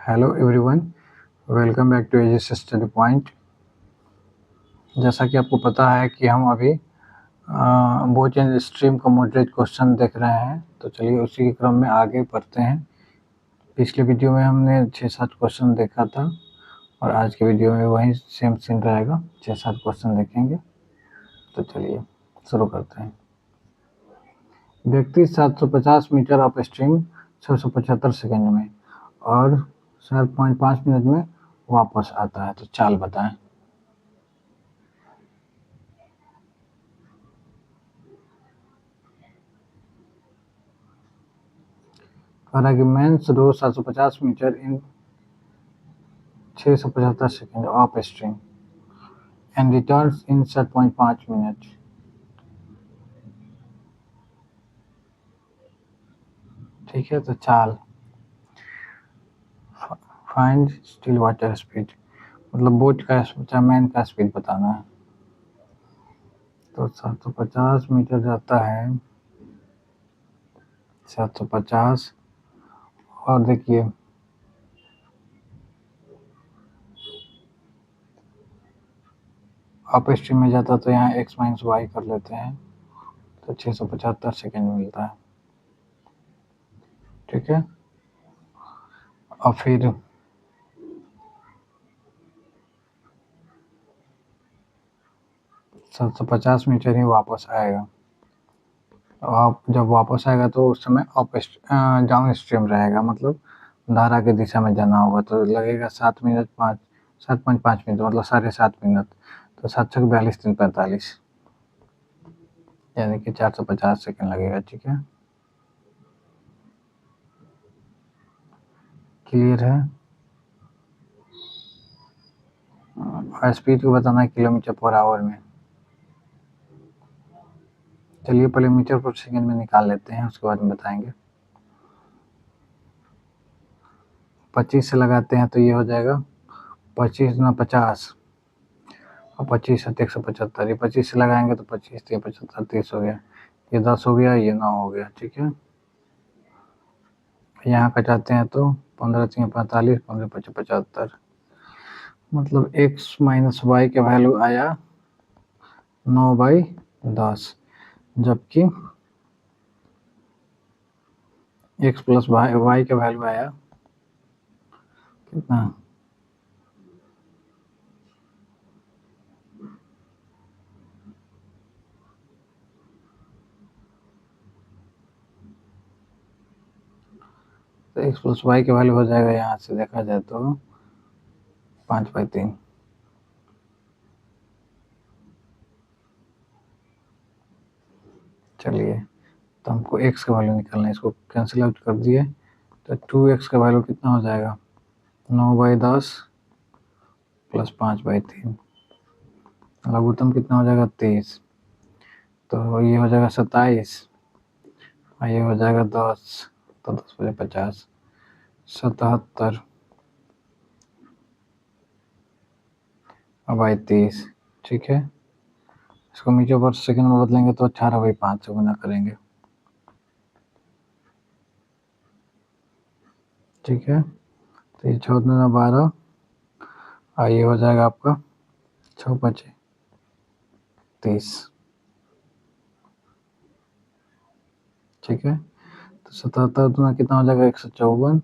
Hello everyone, welcome back to ages study point. जैसा कि आपको पता है कि हम अभी बोच एंड स्ट्रीम का मॉडरेट क्वेश्चन देख रहे हैं, तो चलिए उसी के क्रम में आगे बढ़ते हैं। पिछले वीडियो में हमने 6-7 क्वेश्चन देखा था और आज के वीडियो में वही सेम सीन रहेगा, 6-7 क्वेश्चन देखेंगे। तो चलिए शुरू करते हैं। व्यक्ति 750 मीटर अप स्ट्रीम 675 सेकेंड में और 7.5 मिनट में वापस आता है, तो चाल बताएं। Arguments row 750 metre in 675 second off string and returns in 7.5 minute. ठीक है, तो चाल फाइंड स्टिल वाटर स्पीड, मतलब बोट का मैन का स्पीड बताना है। तो 750 मीटर जाता है, 750 और देखिए अप स्ट्रीम में जाता तो यहाँ x माइनस वाई कर लेते हैं, तो 675 सेकेंड मिलता है। ठीक है, और फिर सात सौ 50 मीटर ही वापस आएगा। आप जब वापस आएगा तो उस समय डाउन स्ट्रीम रहेगा, मतलब धारा की दिशा में जाना होगा, तो लगेगा 7.5 मिनट, मतलब 7.5 मिनट। तो 742 3 45 यानी कि 450 सेकेंड लगेगा। ठीक है, क्लियर है। स्पीड को बताना है किलोमीटर पर आवर में। चलिए पहले मीटर पर सेकेंड में निकाल लेते हैं, उसके बाद में बताएंगे। 25 से लगाते हैं तो ये हो जाएगा 25 गुना 50 और 25 7 175। ये 25 से लगाएंगे तो 25 3 75 30 हो गया, ये 10 हो गया, ये 9 हो गया। ठीक है, यहाँ कटाते हैं तो 15 3 45, 15 5 75, मतलब x माइनस वाई का वैल्यू आया 9/10, जबकि x प्लस वाई का वैल्यू आया कितना, तो x प्लस वाई का वैल्यू हो जाएगा, यहाँ से देखा जाए तो 5/3। चलिए, तो हमको x का वैल्यू निकालना है, इसको कैंसिल आउट कर दिए तो 2x का वैल्यू कितना हो जाएगा, 9/10 प्लस 5/3, लघुत्तम कितना हो जाएगा 23, तो ये हो जाएगा 27 और ये हो जाएगा 10, तो 10 बजे 50, 77 बाई 23। ठीक है, इसको मीटर पर सेकंड में बदलेंगे तो 18/5 से गुना करेंगे। ठीक है, तो ये 14 12 और ये हो जाएगा आपका 6 5 30। ठीक है, तो 77 गुना कितना हो जाएगा 154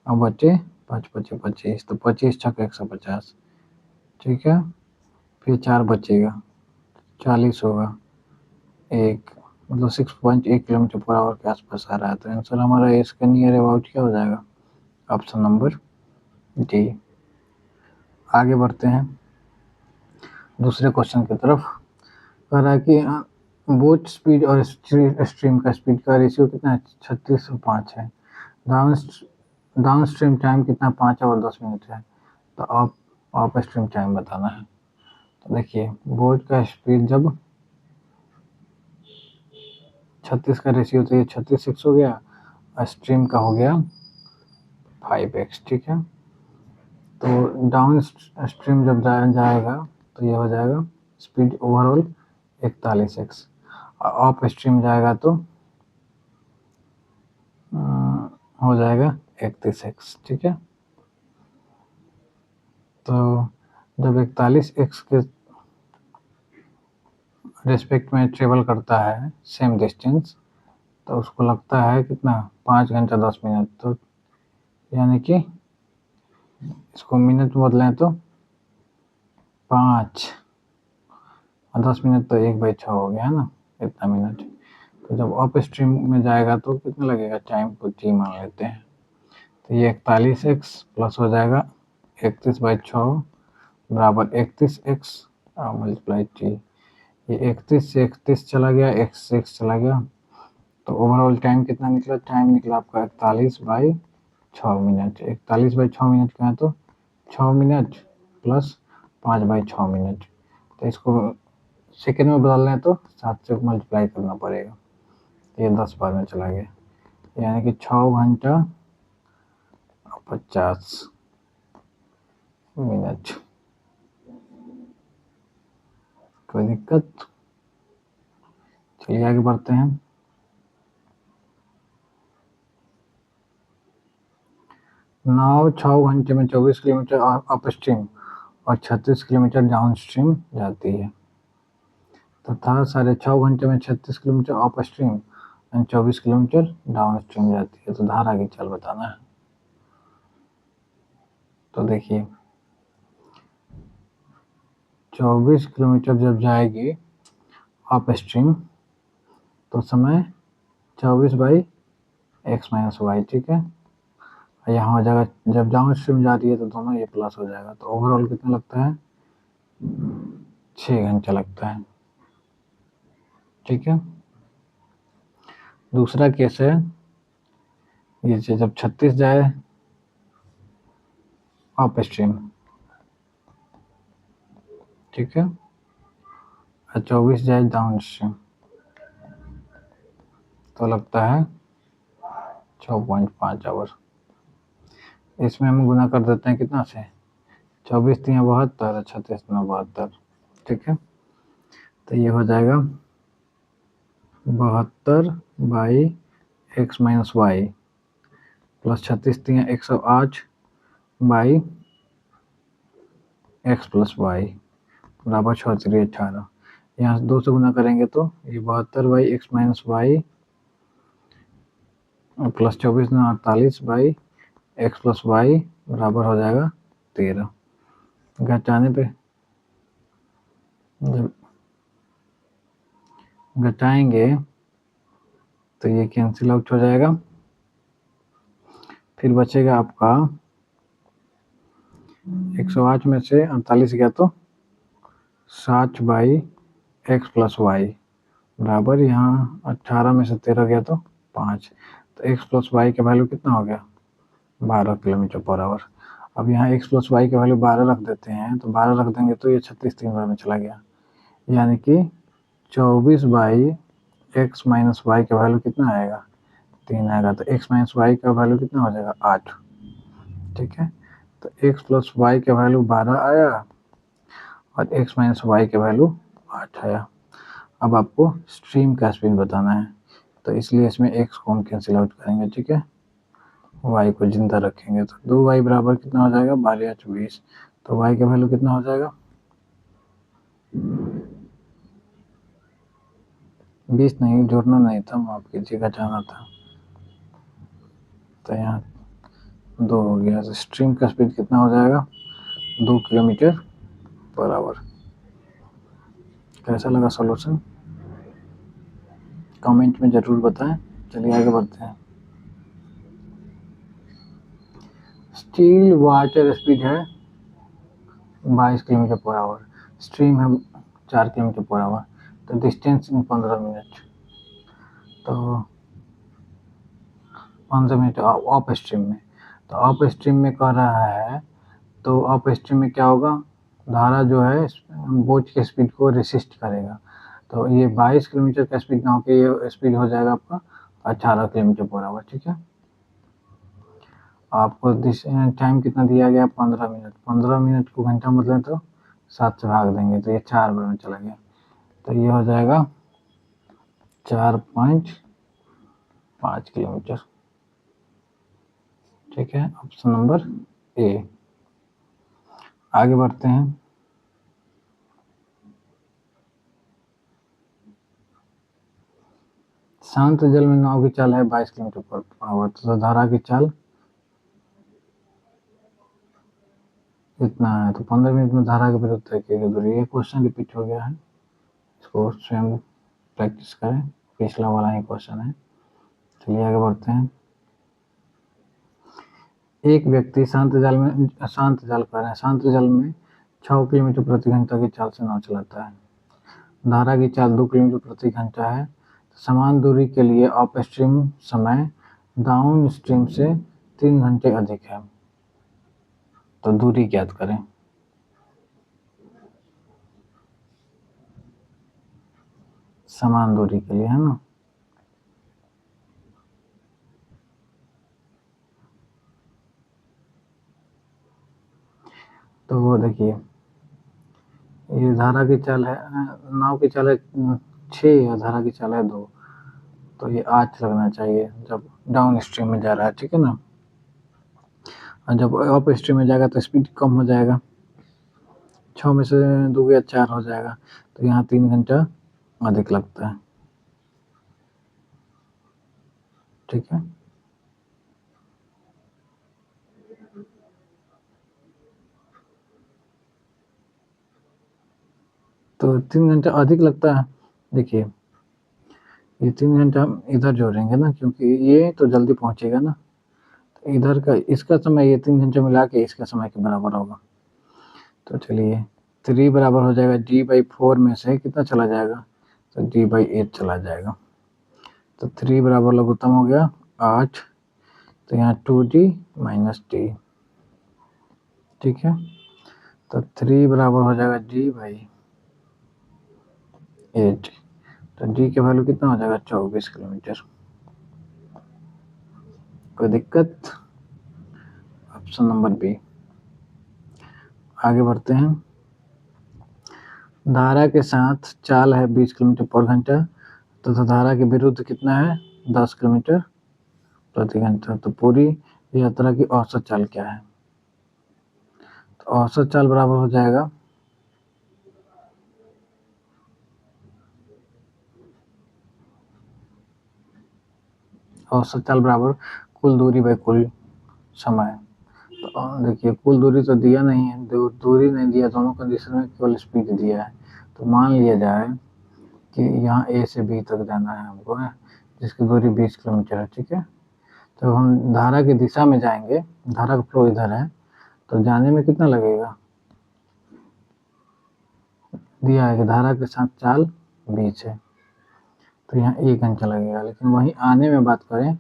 और बचे 5 5 25, तो 25 छक 150। ठीक है, फिर 4 बचेगा, 40 होगा, एक मतलब 6.1 किलोमीटर पर आवर के आसपास आ रहा है। तो आंसर हमारा इसका नियर अबाउट क्या हो जाएगा, ऑप्शन नंबर डी। आगे बढ़ते हैं दूसरे क्वेश्चन की तरफ। कह रहा है कि बोट स्पीड और स्ट्रीम का स्पीड का रेशियो कितना है, 36:5 है। डाउन स्ट्रीम टाइम कितना, 5 और 10 मिनट है। तो आप स्ट्रीम टाइम बताना है। तो देखिए बोट का स्पीड जब 36 का रेशियो, तो ये 36 हो गया और स्ट्रीम का हो गया 5x। ठीक है, तो डाउन स्ट्रीम जब जाएगा तो ये हो जाएगा स्पीड ओवरऑल 41x, और अप स्ट्रीम जाएगा तो हो जाएगा 31x। ठीक है, तो जब 41x के रिस्पेक्ट में ट्रेवल करता है सेम डिस्टेंस, तो उसको लगता है कितना 5 घंटा 10 मिनट। तो यानी कि इसको मिनट में बदलें तो 5 और 10 मिनट तो 1/6 हो गया है ना, इतना मिनट। तो जब अप स्ट्रीम में जाएगा तो कितना लगेगा, टाइम को t मान लेते हैं। तो ये 41x प्लस हो जाएगा 31/6 बराबर 31x मल्टीप्लाई t। ये 31 से 31 चला गया, x से x चला गया, तो ओवरऑल टाइम कितना निकला, टाइम निकला आपका 41/6 मिनट। 41/6 मिनट का है तो 6 मिनट प्लस 5/6 मिनट। तो इसको सेकेंड में बदलना है तो 7 से मल्टीप्लाई करना पड़ेगा। ये 10 बार में चला गया, यानी कि 6 घंटा 50 मिनट। कोई दिक्कत? चलिए आगे बढ़ते हैं। नाव 6 घंटे में 24 किलोमीटर अप स्ट्रीम और 36 किलोमीटर डाउन स्ट्रीम जाती है, तथा 6.5 घंटे में 36 किलोमीटर अप स्ट्रीम और 24 किलोमीटर डाउन स्ट्रीम जाती है। तो धारा की चाल बताना है। तो देखिए 24 किलोमीटर जब जाएगी अप स्ट्रीम तो समय 24/x-y, ठीक है। यहाँ हो जाएगा, जब डाउन स्ट्रीम जा रही है तो दोनों ये प्लस हो जाएगा। तो ओवरऑल कितना लगता है, 6 घंटे लगता है, ठीक है। दूसरा केस है, ये जब 36 जाए अप स्ट्रीम, ठीक है, और 24 जाए डाउन स्ट्रीम, तो लगता है 6.5 आवर। इसमें हम गुना कर देते हैं कितना से, 24 3 72 और 36 9 72, ठीक है। तो ये हो जाएगा 72/x-y plus 36 3 108 by x plus y बराबर 6 3 18। यहाँ से 2 से गुना करेंगे तो ये 72/x-y plus 24 9 48/x plus y बराबर हो जाएगा 13। घटाने पे जब घटाएंगे तो ये कैंसिल आउट हो जाएगा। फिर बचेगा आपका 108 में से 48 गया तो 60/x प्लस वाई बराबर, यहाँ 18 में से 13 गया तो 5। तो x प्लस वाई का वैल्यू कितना हो गया, 12 किलोमीटर पर आवर। अब यहाँ x प्लस वाई का वैल्यू 12 रख देते हैं, तो 12 रख देंगे तो ये 36 3 बार में चला गया, यानी कि 24/x माइनस वाई का वैल्यू कितना आएगा, 3 आएगा। तो x माइनस वाई का वैल्यू कितना हो जाएगा, 8, ठीक है। तो x प्लस वाई का वैल्यू 12 आया और x माइनस वाई का वैल्यू 8 आया। अब आपको स्ट्रीम का स्पीड बताना है, तो इसलिए इसमें x को हम कैंसिल आउट करेंगे, ठीक है, y को जिंदा रखेंगे। तो 2y बराबर कितना हो जाएगा, 12 या 24। तो y का वैल्यू कितना हो जाएगा, 20 नहीं, जोड़ना नहीं था, माफ कीजिएगा, घटाना था। तो यहाँ 2 हो गया। तो स्ट्रीम का स्पीड कितना हो जाएगा, 2 किलोमीटर पर आवर। कैसा लगा सॉल्यूशन, कमेंट में ज़रूर बताएं। चलिए आगे बढ़ते हैं। स्टील वाटर स्पीड है 22 किलोमीटर पर आवर, स्ट्रीम है 4 किलोमीटर पर आवर। तो डिस्टेंस इन 15 मिनट, तो 15 मिनट अप स्ट्रीम में। तो अप स्ट्रीम में कह रहा है, तो अप स्ट्रीम में क्या होगा, धारा जो है बोट के स्पीड को रेसिस्ट करेगा। तो ये 22 किलोमीटर का स्पीड ना होकर ये स्पीड हो जाएगा आपका 18 किलोमीटर पर आवर, ठीक है। आपको टाइम कितना दिया गया, 15 मिनट। 15 मिनट को घंटा मतलब तो 7 से भाग देंगे तो ये 4 बार में चला गया। तो ये हो जाएगा 4.5 किलोमीटर, ठीक है। Option number A. आगे बढ़ते हैं। शांत जल में नाव की चाल है 22 किलोमीटर पर आवर, तो धारा की चाल कितना है, तो 15 मिनट में धारा के विरुद्ध तय की गई दूरी। ये क्वेश्चन रिपीट हो गया है, इसको स्वयं प्रैक्टिस करें, पिछला वाला ही क्वेश्चन है। चलिए आगे बढ़ते हैं। एक व्यक्ति शांत जल में 6 किलोमीटर प्रति घंटा की चाल से नाव चलाता है। धारा की चाल 2 किलोमीटर प्रति घंटा है। समान दूरी के लिए अप स्ट्रीम समय डाउन स्ट्रीम से 3 घंटे अधिक है, तो दूरी ज्ञात करें। समान दूरी के लिए है ना। तो वो देखिए, ये धारा की चाल है, नाव की चाल है 6 और धारा की चाल है 2, तो ये 8 लगना चाहिए जब डाउन स्ट्रीम में जा रहा है, ठीक है ना। और जब अप स्ट्रीम में जाएगा तो स्पीड कम हो जाएगा, 6 में से 2 या 4 हो जाएगा, तो यहाँ 3 घंटा अधिक लगता है, ठीक है। तो 3 घंटा अधिक लगता है। देखिए, ये 3 घंटा हम इधर जोड़ेंगे ना, क्योंकि ये तो जल्दी पहुंचेगा ना, तो इधर का इसका समय ये 3 घंटे मिला के इसका समय के बराबर होगा। तो चलिए 3 बराबर हो जाएगा d/4 में से कितना चला जाएगा, तो d/8 चला जाएगा। तो 3 बराबर लघुत्तम हो गया 8, तो यहाँ 2d - d, ठीक है। तो 3 बराबर हो जाएगा d/8, तो d की वैल्यू कितना हो जाएगा 24 किलोमीटर। कोई दिक्कत? Option number B. आगे बढ़ते हैं। धारा के साथ चाल है 20 किलोमीटर पर घंटा, तथा धारा के विरुद्ध कितना है 10 किलोमीटर प्रति घंटा, तो पूरी यात्रा की औसत चाल क्या है, तो औसत चाल बराबर हो जाएगा औसत चाल बराबर कुल दूरी बाई कुल समय। तो देखिए कुल दूरी तो दिया नहीं है, दूरी नहीं दिया, दोनों कंडीशन में केवल स्पीड दिया है। तो मान लिया जाए कि यहाँ ए से बी तक जाना है हमको, है जिसकी दूरी 20 किलोमीटर है, ठीक है। तो हम धारा की दिशा में जाएंगे, धारा का फ्लो इधर है, तो जाने में कितना लगेगा, दिया है कि धारा के साथ चाल 20 है, तो यहाँ 1 घंटा लगेगा। लेकिन वहीं आने में बात करें,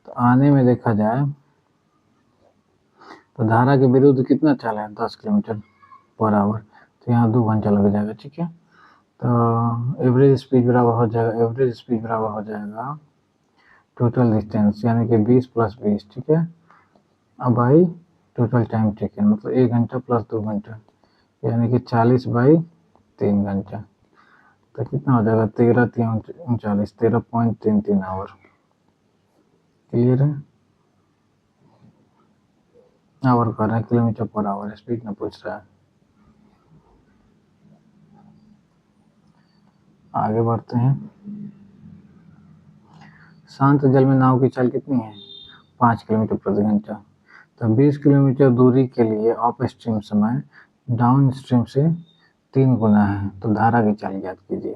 तो आने में देखा जाए तो धारा के विरुद्ध कितना चाल है 10 किलोमीटर पर आवर, तो यहाँ 2 घंटा लग जाएगा, ठीक है। तो एवरेज स्पीड बराबर हो जाएगा टोटल डिस्टेंस, यानी कि 20 + 20, ठीक है। अब भाई टोटल टाइम टेकन, मतलब 1 घंटा + 2 घंटा, यानी कि 40/3 घंटा, तो कितना हो जाएगा 13×3 = 13.33 आवर। क्लियर है? आवर कर रहा है, किलोमीटर पर आवर स्पीड में पूछ रहा है। आगे बढ़ते हैं। शांत जल में नाव की चाल कितनी है 5 किलोमीटर प्रति घंटा, तो 20 किलोमीटर दूरी के लिए अप स्ट्रीम समय डाउन स्ट्रीम से 3 गुना है, तो धारा की चाल ज्ञात कीजिए।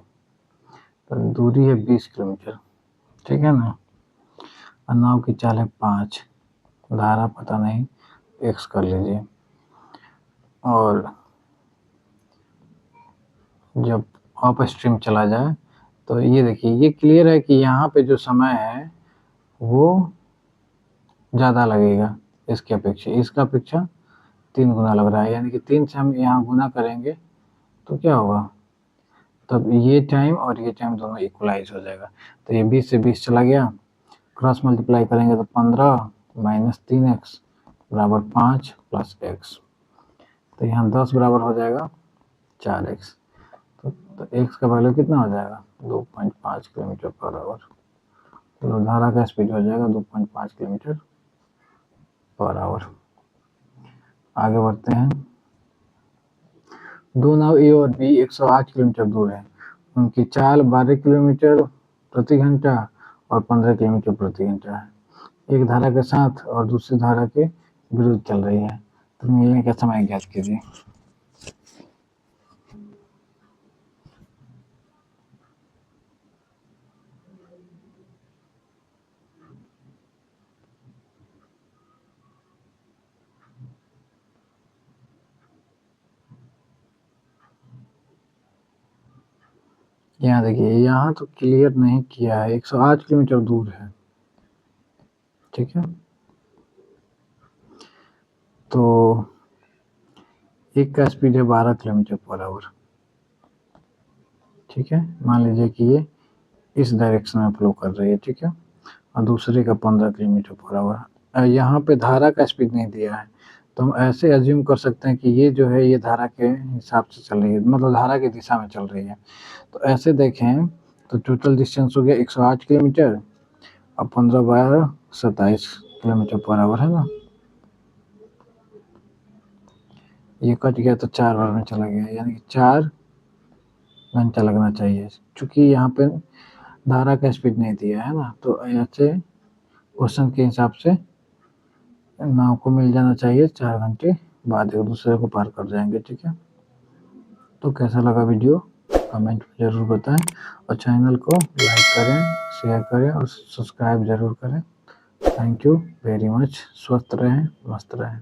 तो दूरी है 20 किलोमीटर, ठीक है ना, और नाव की चाल है 5, धारा पता नहीं, x कर लीजिए। और जब अप स्ट्रीम चला जाए तो ये देखिए, ये क्लियर है कि यहाँ पे जो समय है वो ज़्यादा लगेगा इसके अपेक्षा, इसका अपेक्षा 3 गुना लग रहा है, यानी कि 3 से हम यहाँ गुना करेंगे तो क्या होगा, तब ये टाइम और ये टाइम दोनों इक्वलाइज हो जाएगा। तो ये 20 से 20 चला गया, क्रॉस मल्टीप्लाई करेंगे तो 15 - 3x बराबर 5 + x, तो यहाँ 10 बराबर हो जाएगा 4x, तो x का वैल्यू कितना हो जाएगा 2.5 किलोमीटर पर आवर, तो धारा का स्पीड हो जाएगा 2.5 किलोमीटर पर आवर। आगे बढ़ते हैं। दो नाव ए और बी 108 किलोमीटर दूर है। उनकी चाल 12 किलोमीटर प्रति घंटा और 15 किलोमीटर प्रति घंटा है। एक धारा के साथ और दूसरी धारा के विरुद्ध चल रही है। तो मिलने का समय ज्ञात कीजिए। यहाँ देखिए, यहाँ तो क्लियर नहीं किया है, 108 किलोमीटर दूर है। ठीक है, तो एक का स्पीड है 12 किलोमीटर पर आवर। ठीक है, मान लीजिए कि ये इस डायरेक्शन में फ्लो कर रही है। ठीक है, और दूसरे का 15 किलोमीटर पर आवर। यहाँ पे धारा का स्पीड नहीं दिया है, तो हम ऐसे एज्यूम कर सकते हैं कि ये जो है ये धारा के हिसाब से चल रही है, मतलब धारा की दिशा में चल रही है। तो ऐसे देखें तो टोटल डिस्टेंस हो गया 108 किलोमीटर और 15 12 27 किलोमीटर पर आवर, है ना। ये कट गया तो 4 बार में चला गया, यानी कि 4 घंटा लगना चाहिए, क्योंकि यहाँ पे धारा का स्पीड नहीं दिया है ना। तो ऐसे क्वेश्चन के हिसाब से नाव को मिल जाना चाहिए 4 घंटे बाद एक दूसरे को पार कर जाएंगे। ठीक है, तो कैसा लगा वीडियो कमेंट में ज़रूर बताएं और चैनल को लाइक करें, शेयर करें और सब्सक्राइब ज़रूर करें। Thank you very much. स्वस्थ रहें, मस्त रहें।